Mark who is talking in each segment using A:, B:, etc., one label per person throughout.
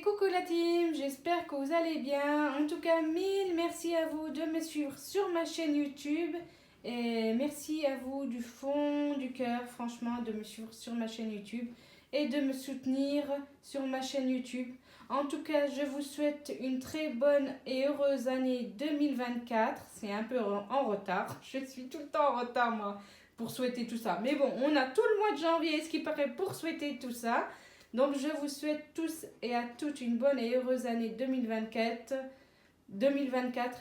A: coucou la team, j'espère que vous allez bien. En tout cas, mille merci à vous de me suivre sur ma chaîne YouTube. Et merci à vous du fond du cœur, franchement, de me suivre sur ma chaîne YouTube et de me soutenir sur ma chaîne YouTube. En tout cas, je vous souhaite une très bonne et heureuse année 2024. C'est un peu en retard. Je suis tout le temps en retard, moi, pour souhaiter tout ça. Mais bon, on a tout le mois de janvier, ce qui paraît, pour souhaiter tout ça. Donc, je vous souhaite tous et à toutes une bonne et heureuse année 2024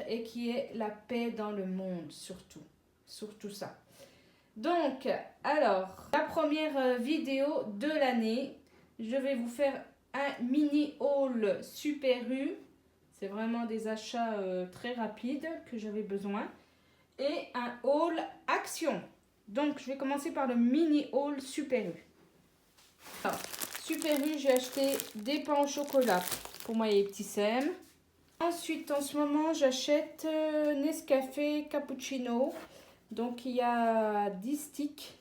A: et qui est la paix dans le monde, surtout. Surtout ça. Donc, alors, la première vidéo de l'année, je vais vous faire un mini haul Super U. C'est vraiment des achats très rapides que j'avais besoin. Et un haul Action. Donc, je vais commencer par le mini haul Super U. Alors, Super U, j'ai acheté des pains au chocolat pour moi et les petits Sam. Ensuite, en ce moment, j'achète Nescafé Cappuccino. Donc, il y a 10 sticks.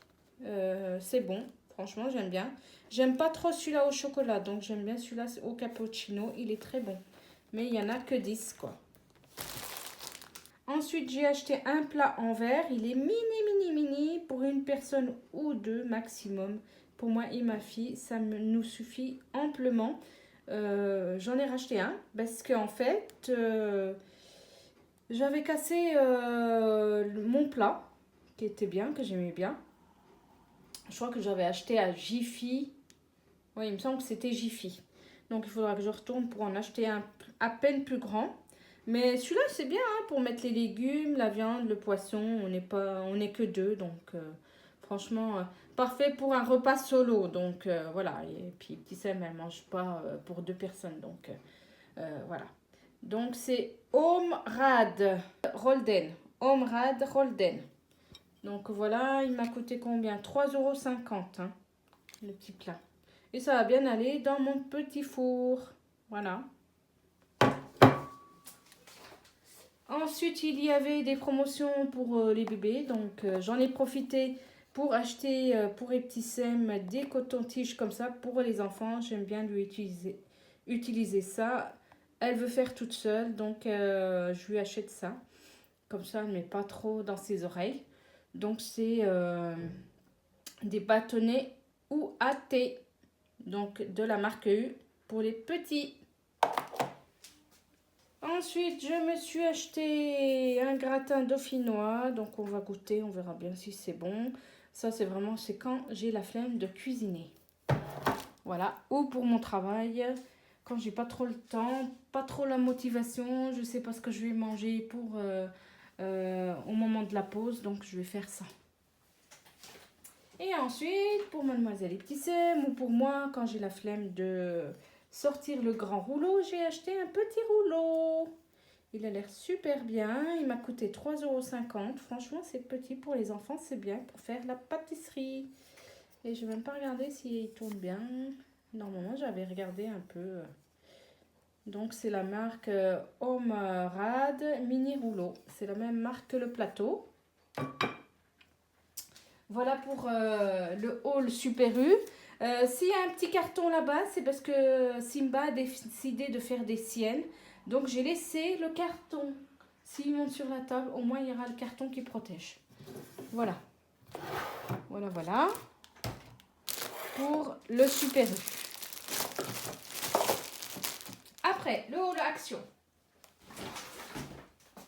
A: C'est bon, franchement, j'aime bien. J'aime pas trop celui-là au chocolat, donc j'aime bien celui-là au cappuccino. Il est très bon. Mais il n'y en a que 10, quoi. Ensuite, j'ai acheté un plat en verre. Il est mini pour une personne ou deux maximum. Pour moi et ma fille, ça nous suffit amplement. J'en ai racheté un parce qu'en fait, j'avais cassé mon plat qui était bien, que j'aimais bien. Je crois que j'avais acheté à Jiffy. Oui, il me semble que c'était Jiffy. Donc, il faudra que je retourne pour en acheter un à peine plus grand. Mais celui-là, c'est bien hein, pour mettre les légumes, la viande, le poisson. On n'est que deux. Donc, franchement, parfait pour un repas solo. Donc, voilà. Et puis, petit Sam, elle ne mange pas pour deux personnes. Donc, voilà. Donc, c'est Omrad Rolden. Omrad Rolden. Donc, voilà. Il m'a coûté combien? 3,50 € hein, le petit plat. Et ça va bien aller dans mon petit four. Voilà. Ensuite, il y avait des promotions pour les bébés. Donc, j'en ai profité pour acheter pour les petits Sam des cotons-tiges comme ça pour les enfants. J'aime bien lui utiliser ça. Elle veut faire toute seule. Donc, je lui achète ça. Comme ça, elle ne met pas trop dans ses oreilles. Donc, c'est des bâtonnets ou à thé. Donc, de la marque U pour les petits. Ensuite, je me suis acheté un gratin dauphinois. Donc, on va goûter. On verra bien si c'est bon. Ça, c'est vraiment, c'est quand j'ai la flemme de cuisiner. Voilà. Ou pour mon travail. Quand j'ai pas trop le temps, pas trop la motivation. Je sais pas ce que je vais manger pour au moment de la pause. Donc, je vais faire ça. Et ensuite, pour mademoiselle et petit Sam, ou pour moi, quand j'ai la flemme de sortir le grand rouleau, j'ai acheté un petit rouleau. Il a l'air super bien. Il m'a coûté 3,50 €. Franchement, c'est petit pour les enfants. C'est bien pour faire la pâtisserie. Et je vais même pas regarder s'il tourne bien. Normalement, j'avais regardé un peu. Donc, c'est la marque Omrad Mini Rouleau. C'est la même marque que le plateau. Voilà pour le haul Super U. S'il y a un petit carton là-bas, c'est parce que Simba a décidé de faire des siennes. Donc, j'ai laissé le carton. S'il monte sur la table, au moins, il y aura le carton qui protège. Voilà. Voilà. Pour le Super U. Après, le haul Action.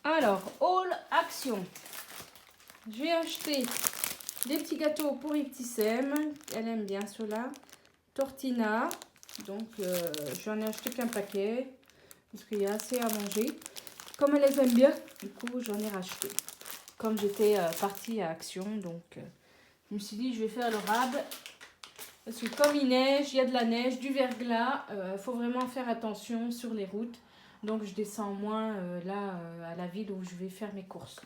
A: Alors, haul Action. J'ai acheté des petits gâteaux pour les petits Sam. Elle aime bien ceux-là. Tortina. Donc, j'en ai acheté qu'un paquet. Parce qu'il y a assez à manger. Comme elle les aime bien, du coup, j'en ai racheté. Comme j'étais partie à Action, donc, je me suis dit, je vais faire le rab. Parce que comme il neige, il y a de la neige, du verglas. Faut vraiment faire attention sur les routes. Donc, je descends moins là, à la ville où je vais faire mes courses.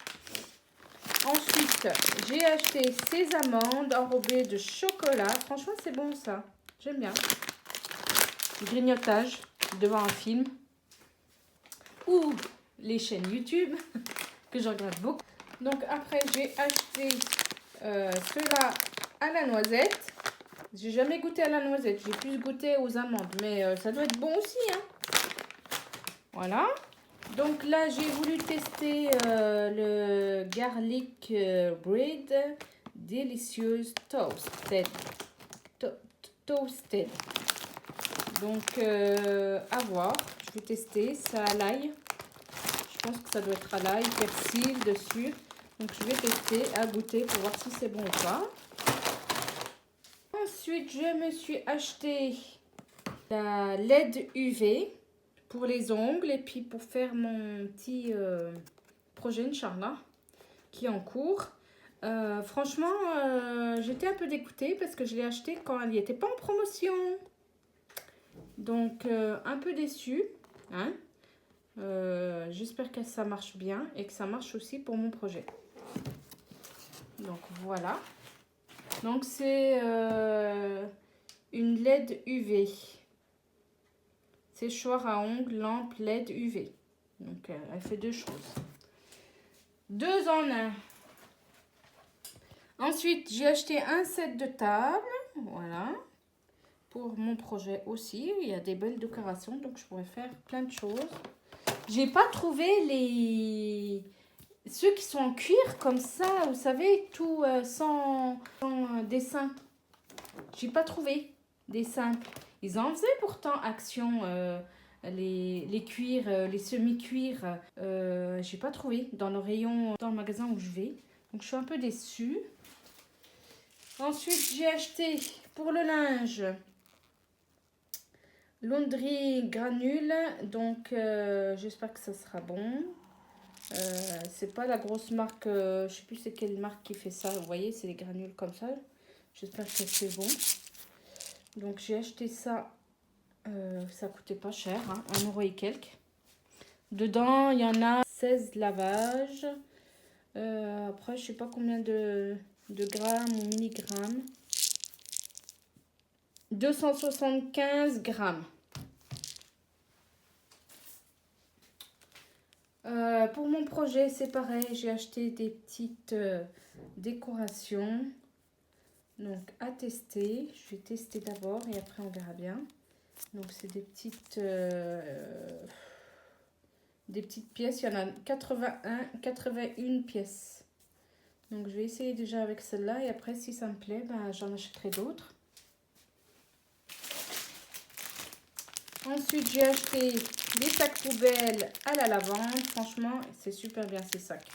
A: Ensuite, j'ai acheté ces amandes enrobées de chocolat. Franchement, c'est bon ça. J'aime bien. Grignotage devant un film. Ou les chaînes YouTube que je regarde beaucoup. Donc après, j'ai acheté ceux-là à la noisette. J'ai jamais goûté à la noisette. J'ai plus goûté aux amandes. Mais ça doit être bon aussi. Hein. Voilà. Donc là, j'ai voulu tester le garlic bread délicieuse toasted. Toasted. Donc, à voir. Je vais tester. Ça à l'ail. Je pense que ça doit être à l'ail, persil dessus. Donc, je vais tester à goûter pour voir si c'est bon ou pas. Ensuite, je me suis acheté la LED UV pour les ongles et puis pour faire mon petit projet Inch'Allah qui est en cours. Franchement, j'étais un peu dégoûtée parce que je l'ai acheté quand elle n'y était pas en promotion. Donc, un peu déçue. Hein. J'espère que ça marche bien et que ça marche aussi pour mon projet. Donc, voilà. Donc, c'est une LED UV. Séchoir à ongles, lampe LED UV. Donc, elle fait deux choses. 2 en 1. Ensuite, j'ai acheté un set de table. Voilà. Pour mon projet aussi. Il y a des belles décorations. Donc, je pourrais faire plein de choses. J'ai pas trouvé ceux qui sont en cuir comme ça. Vous savez, tout sans dessin. J'ai pas trouvé des simples. Ils en faisaient pourtant Action, les cuirs, les semi-cuirs. J'ai pas trouvé dans le rayon, dans le magasin où je vais. Donc, je suis un peu déçue. Ensuite, j'ai acheté pour le linge Laundry Granule. Donc, j'espère que ça sera bon. C'est pas la grosse marque, je sais plus c'est quelle marque qui fait ça. Vous voyez, c'est les granules comme ça. J'espère que c'est bon. Donc, j'ai acheté ça. Ça coûtait pas cher, hein, 1 € et quelques. Dedans, il y en a 16 lavages. Après, je sais pas combien de grammes ou milligrammes. 275 grammes. Pour mon projet, c'est pareil. J'ai acheté des petites décorations. Donc, à tester. Je vais tester d'abord et après, on verra bien. Donc, c'est des petites pièces. Il y en a 81 pièces. Donc, je vais essayer déjà avec celle-là. Et après, si ça me plaît, ben, j'en achèterai d'autres. Ensuite, j'ai acheté des sacs poubelles à la lavande. Franchement, c'est super bien ces sacs.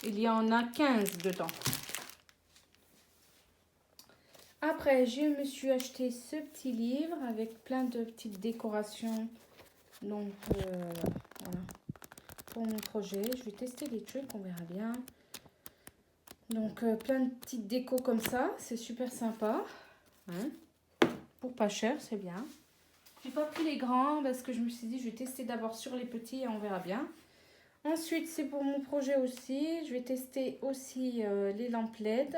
A: Il y en a 15 dedans. Après, je me suis acheté ce petit livre avec plein de petites décorations. Donc, voilà. Pour mon projet, je vais tester des trucs, on verra bien. Donc, plein de petites décos comme ça. C'est super sympa. Hein? Pour pas cher, c'est bien. J'ai pas pris les grands parce que je me suis dit je vais tester d'abord sur les petits et on verra bien. Ensuite, c'est pour mon projet aussi. Je vais tester aussi les lampes LED.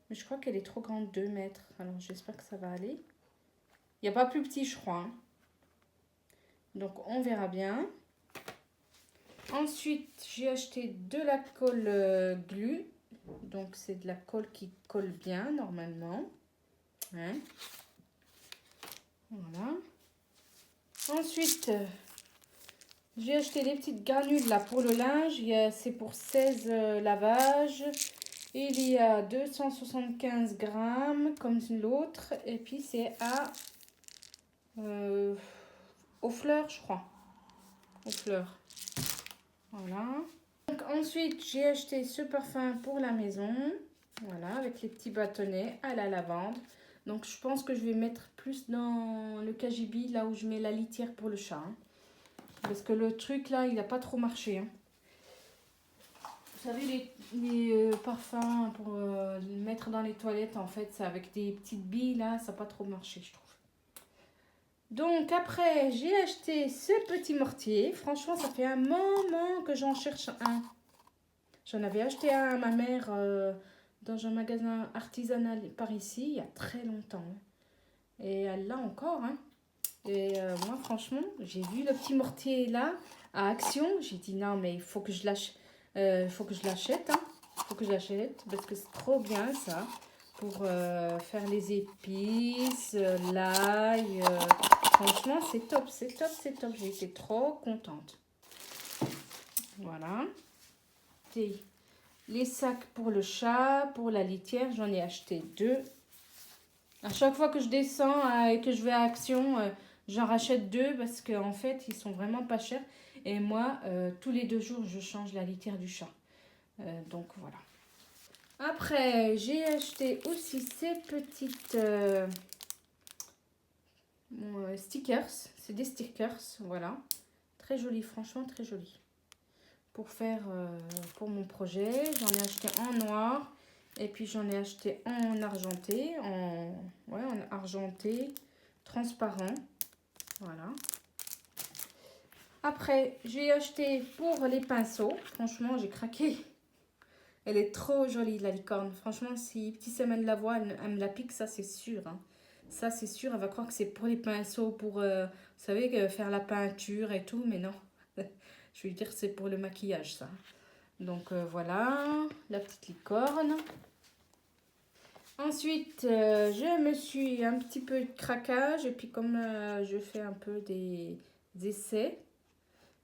A: Mais je crois qu'elle est trop grande, 2 mètres. Alors, j'espère que ça va aller. Il n'y a pas plus petit, je crois. Hein. Donc, on verra bien. Ensuite, j'ai acheté de la colle glue. Donc, c'est de la colle qui colle bien, normalement. Hein. Voilà. Ensuite, j'ai acheté des petites granules là pour le linge. C'est pour 16 lavages. Il y a 275 grammes comme l'autre. Et puis c'est aux fleurs, je crois. Aux fleurs. Voilà. Donc ensuite, j'ai acheté ce parfum pour la maison. Voilà, avec les petits bâtonnets à la lavande. Donc, je pense que je vais mettre plus dans le cagibi, là où je mets la litière pour le chat. Hein. Parce que le truc, là, il n'a pas trop marché. Hein. Vous savez, les parfums pour mettre dans les toilettes, en fait, c'est avec des petites billes, là, ça n'a pas trop marché, je trouve. Donc, après, j'ai acheté ce petit mortier. Franchement, ça fait un moment que j'en cherche un. J'en avais acheté un à ma mère... dans un magasin artisanal par ici, il y a très longtemps. Et elle l'a encore. Hein. Et moi, franchement, j'ai vu le petit mortier là, à Action. J'ai dit non, mais il faut que je l'achète. Hein. Il faut que je l'achète parce que c'est trop bien ça. pour faire les épices, l'ail. Franchement, c'est top, c'est top, c'est top. J'ai été trop contente. Voilà. Et les sacs pour le chat, pour la litière, j'en ai acheté 2. À chaque fois que je descends et que je vais à Action, j'en rachète 2 parce qu'en fait, ils sont vraiment pas chers. Et moi, tous les 2 jours, je change la litière du chat. Donc voilà. Après, j'ai acheté aussi ces petites stickers. C'est des stickers, voilà. Très joli, franchement très joli. Pour faire pour mon projet, j'en ai acheté en noir. Et puis j'en ai acheté en argenté, en argenté, transparent. Voilà. Après, j'ai acheté pour les pinceaux. Franchement, j'ai craqué. Elle est trop jolie, la licorne. Franchement, si Petit Semaine la voit, elle me la pique, ça c'est sûr. Hein. Ça c'est sûr, elle va croire que c'est pour les pinceaux, pour, vous savez, faire la peinture et tout. Mais non, je vais lui dire que c'est pour le maquillage, ça. Donc voilà, la petite licorne. Ensuite, je me suis un petit peu de craquage. Et puis comme je fais un peu des essais,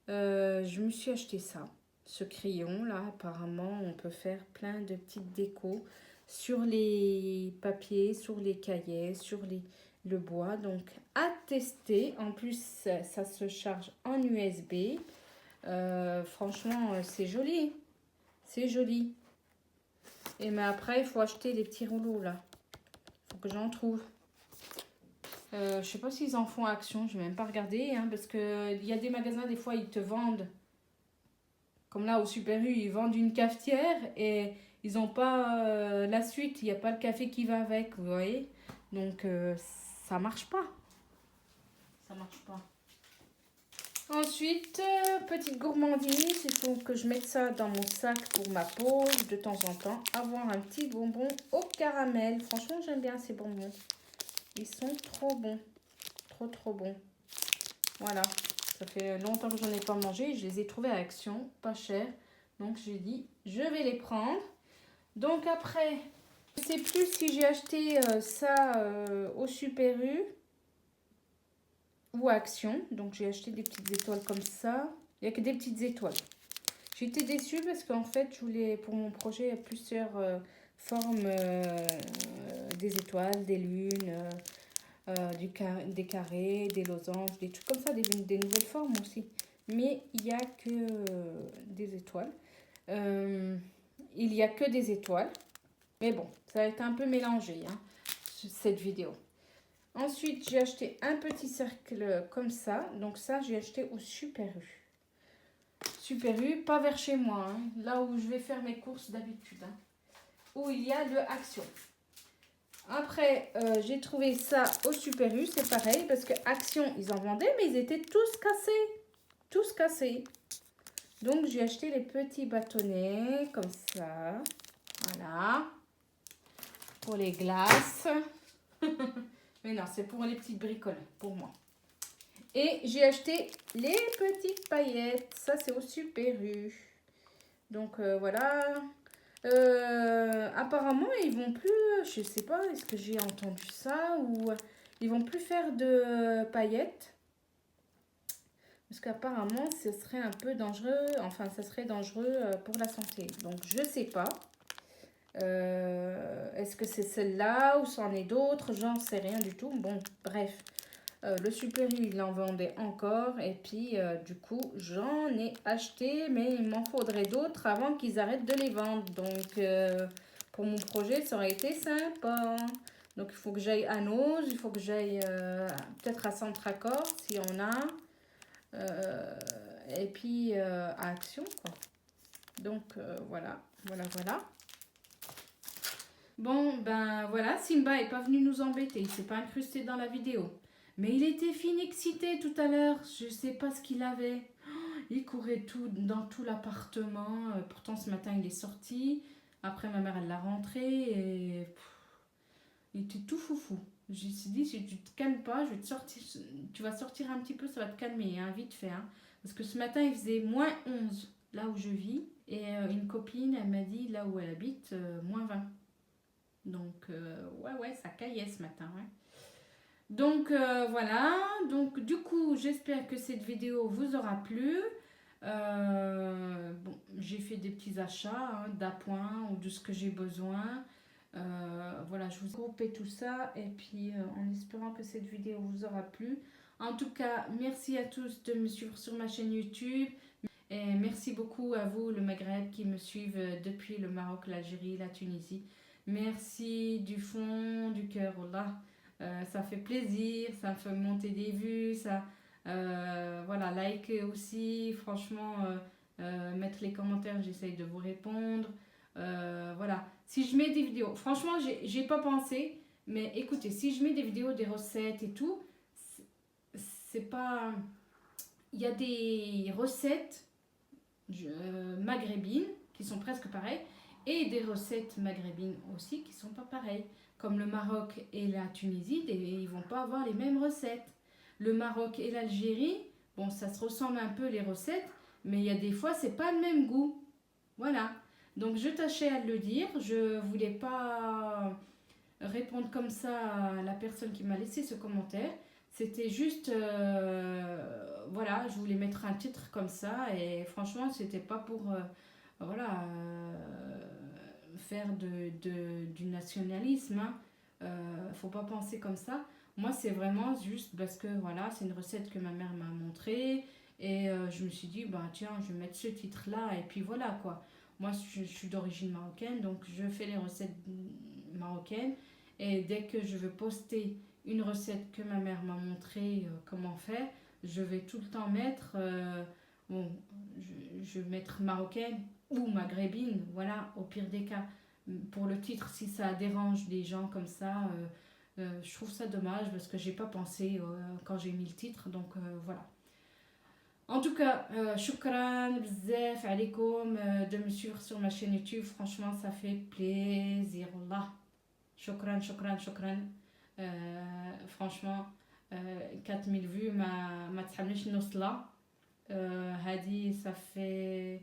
A: je me suis acheté ça. Ce crayon là, apparemment on peut faire plein de petites décos sur les papiers, sur les cahiers, sur le bois. Donc à tester. En plus ça se charge en USB. Franchement c'est joli. C'est joli. Et mais après il faut acheter les petits rouleaux là. Il faut que j'en trouve. Je sais pas s'ils en font à Action, je vais même pas regarder. Hein, parce qu'il y a des magasins, des fois ils te vendent. Comme là, au Super U, ils vendent une cafetière et ils n'ont pas la suite. Il n'y a pas le café qui va avec, vous voyez. Donc, ça marche pas. Ça marche pas. Ensuite, petite gourmandise. Il faut que je mette ça dans mon sac pour ma pause de temps en temps. Avoir un petit bonbon au caramel. Franchement, j'aime bien ces bonbons. Ils sont trop bons. Trop, trop bons. Voilà. Ça fait longtemps que j'en ai pas mangé. Je les ai trouvés à Action, pas cher. Donc j'ai dit, je vais les prendre. Donc après, je ne sais plus si j'ai acheté ça au Super U ou à Action. Donc j'ai acheté des petites étoiles comme ça. Il n'y a que des petites étoiles. J'étais déçue parce qu'en fait, je voulais pour mon projet plusieurs formes des étoiles, des lunes, des carrés, des losanges, des trucs comme ça, des nouvelles formes aussi. Mais il n'y a que des étoiles. Il n'y a que des étoiles. Mais bon, ça va être un peu mélangé, hein, cette vidéo. Ensuite, j'ai acheté un petit cercle comme ça. Donc ça, j'ai acheté au Super U. Super U, pas vers chez moi, hein, là où je vais faire mes courses d'habitude. Hein, où il y a le Action. Après, j'ai trouvé ça au Super U, c'est pareil, parce que Action, ils en vendaient, mais ils étaient tous cassés. Tous cassés. Donc, j'ai acheté les petits bâtonnets, comme ça. Voilà. Pour les glaces. Mais non, c'est pour les petites bricoles, pour moi. Et j'ai acheté les petites paillettes. Ça, c'est au Super U. Donc, voilà. Apparemment, ils vont plus, je sais pas, est-ce que j'ai entendu ça ou ils vont plus faire de paillettes parce qu'apparemment, ce serait un peu dangereux, enfin, ça serait dangereux pour la santé. Donc, je sais pas. Est-ce que c'est celle-là ou c'en est d'autres? J'en sais rien du tout. Bon, bref. Le Super U, il en vendait encore. Et puis, du coup, j'en ai acheté. Mais il m'en faudrait d'autres avant qu'ils arrêtent de les vendre. Donc, pour mon projet, ça aurait été sympa. Donc, il faut que j'aille à Nose. Il faut que j'aille peut-être à Centracor, si on a. Et puis, à Action, quoi. Donc, voilà. Voilà, voilà. Bon, ben voilà, Simba est pas venu nous embêter. Il s'est pas incrusté dans la vidéo. Mais il était excité tout à l'heure. Je sais pas ce qu'il avait. Il courait dans tout l'appartement. Pourtant, ce matin, il est sorti. Après, ma mère, elle l'a rentré. Et il était tout foufou. Je me suis dit, si tu te calmes pas, je vais te sortir. Tu vas sortir un petit peu, ça va te calmer, hein, vite fait. Hein. Parce que ce matin, il faisait -11 là où je vis. Et une copine, elle m'a dit, là où elle habite, -20. Donc, ouais, ça caillait ce matin. Ouais. Donc, voilà. Donc, du coup, j'espère que cette vidéo vous aura plu. Bon, j'ai fait des petits achats d'appoint ou de ce que j'ai besoin. Voilà, je vous groupé tout ça et puis en espérant que cette vidéo vous aura plu. En tout cas, merci à tous de me suivre sur ma chaîne YouTube et merci beaucoup à vous, le Maghreb, qui me suivent depuis le Maroc, l'Algérie, la Tunisie. Merci du fond du cœur, Wallah. Ça fait plaisir, ça me fait monter des vues, ça, voilà, like aussi, franchement, mettre les commentaires, j'essaye de vous répondre. Voilà, si je mets des vidéos, franchement, j'ai pas pensé, mais écoutez, si je mets des vidéos, des recettes et tout, c'est pas. Il y a des recettes maghrébines qui sont presque pareilles et des recettes maghrébines aussi qui sont pas pareilles. Comme le Maroc et la Tunisie, ils vont pas avoir les mêmes recettes. Le Maroc et l'Algérie, bon, ça se ressemble un peu les recettes, mais il y a des fois, c'est pas le même goût. Voilà. Donc je tâchais à le dire, je voulais pas répondre comme ça à la personne qui m'a laissé ce commentaire. C'était juste, voilà, je voulais mettre un titre comme ça et franchement, c'était pas pour, voilà, faire du nationalisme. Hein. Faut pas penser comme ça. Moi, c'est vraiment juste parce que voilà, c'est une recette que ma mère m'a montrée et je me suis dit, bah tiens, je vais mettre ce titre-là et puis voilà quoi. Moi, je suis d'origine marocaine, donc je fais les recettes marocaines et dès que je veux poster une recette que ma mère m'a montré comment faire, je vais tout le temps mettre, bon, je vais mettre marocaine ou maghrébine, voilà, au pire des cas. Pour le titre, si ça dérange des gens comme ça, je trouve ça dommage parce que j'ai pas pensé quand j'ai mis le titre, donc voilà. En tout cas, shukran bzaf alaikum de me suivre sur ma chaîne YouTube, franchement ça fait plaisir, Allah. Shukran, shukran, shukran. Franchement, 4000 vues, ما تحملش نوصلها. Hadi, ça fait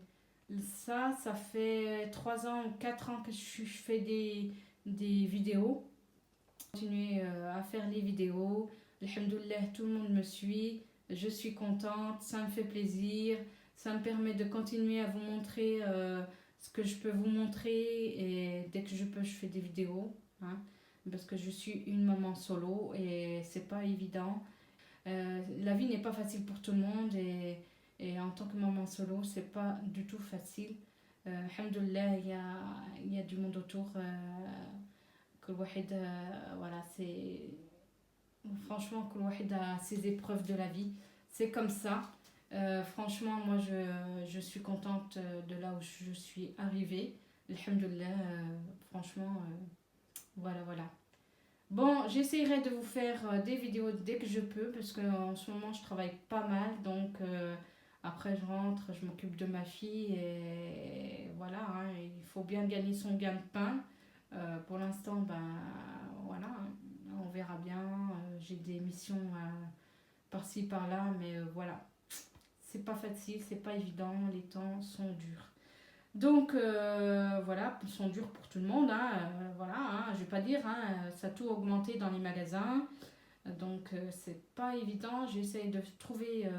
A: 3 ans ou 4 ans que je fais des vidéos. Continuer à faire les vidéos. Alhamdoulilah, tout le monde me suit. Je suis contente, ça me fait plaisir. Ça me permet de continuer à vous montrer ce que je peux vous montrer. Et dès que je peux, je fais des vidéos. Hein, parce que je suis une maman solo et c'est pas évident. La vie n'est pas facile pour tout le monde et en tant que maman solo, c'est pas du tout facile. Alhamdoulilah, il y a du monde autour. Que le wahid, voilà, c'est. Franchement, que le wahid a ses épreuves de la vie. C'est comme ça. Franchement, moi, je suis contente de là où je suis arrivée. Alhamdoulilah, franchement, voilà, voilà. Bon, j'essaierai de vous faire des vidéos dès que je peux parce qu'en ce moment je travaille pas mal donc après je rentre, je m'occupe de ma fille et voilà, hein, il faut bien gagner son gain de pain. Pour l'instant, ben voilà, hein, on verra bien. J'ai des missions par-ci par-là, mais voilà, c'est pas facile, c'est pas évident, les temps sont durs. Donc voilà, ils sont durs pour tout le monde, hein, voilà, hein, je vais pas dire, hein, ça a tout augmenté dans les magasins, donc c'est pas évident, j'essaye de trouver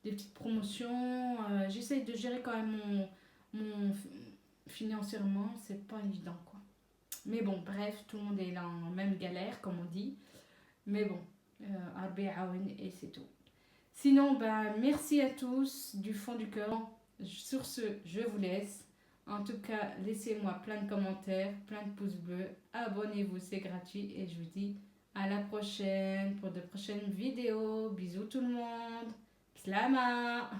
A: des petites promotions, j'essaye de gérer quand même mon financièrement, c'est pas évident quoi. Mais bon, bref, tout le monde est là en même galère, comme on dit, mais bon, Rabbi Aoun et c'est tout. Sinon, ben, merci à tous du fond du cœur. Sur ce, je vous laisse. En tout cas, laissez-moi plein de commentaires, plein de pouces bleus. Abonnez-vous, c'est gratuit. Et je vous dis à la prochaine pour de prochaines vidéos. Bisous tout le monde. Slama.